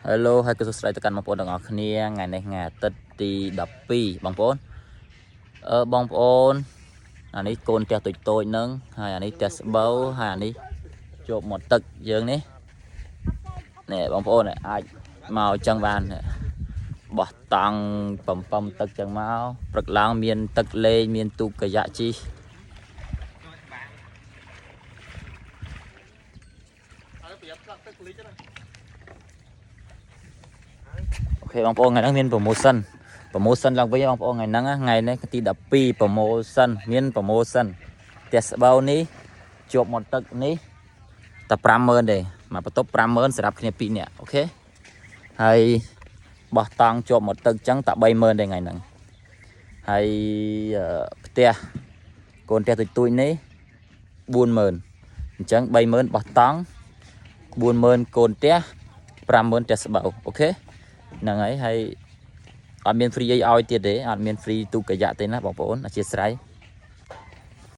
Hello ហើយក៏សួស្តីទៅកាន់បងប្អូនទាំងអស់គ្នាថ្ងៃនេះថ្ងៃអាទិត្យទី12បងប្អូនបងប្អូនអានេះកូនផ្ទះតូចៗហ្នឹងហើយអានេះផ្ទះស្បូវហើយអានេះជាប់មាត់ទឹកយើងនេះនេះបងប្អូនអាចមកចឹងបានបោះតង់បំទឹកចឹងមកព្រឹកឡើងមានទឹកលេងមានទូកកាយ៉ាក់ជីអូខេបងប្អូនថ្ងៃហ្នឹងមានpromotion ឡើងវិញបងប្អូនថ្ងៃហ្នឹងថ្ងៃនេះទី12 promotion មាន promotion ផ្ទះស្បូវនេះជាប់មាត់ទឹកនេះតែ50000ទេមកបន្ទប់50000សម្រាប់គ្នា2នាក់អូខេហើយបោះតង់ជាប់មាត់ទឹកចឹងតែ30000ទេថ្ងៃហ្នឹងហើយផ្ទះកូនផ្ទះទូចនេះ40000អញ្ចឹង30000បោះតង់40000កូនផ្ទះ50000ផ្ទះស្បូវអូខេហ្នឹងហើយអត់មាន free អីឲ្យទៀតទេអត់មាន free ទូកកាយ៉ាក់ទេណាបងប្អូនអធិស្ឋាន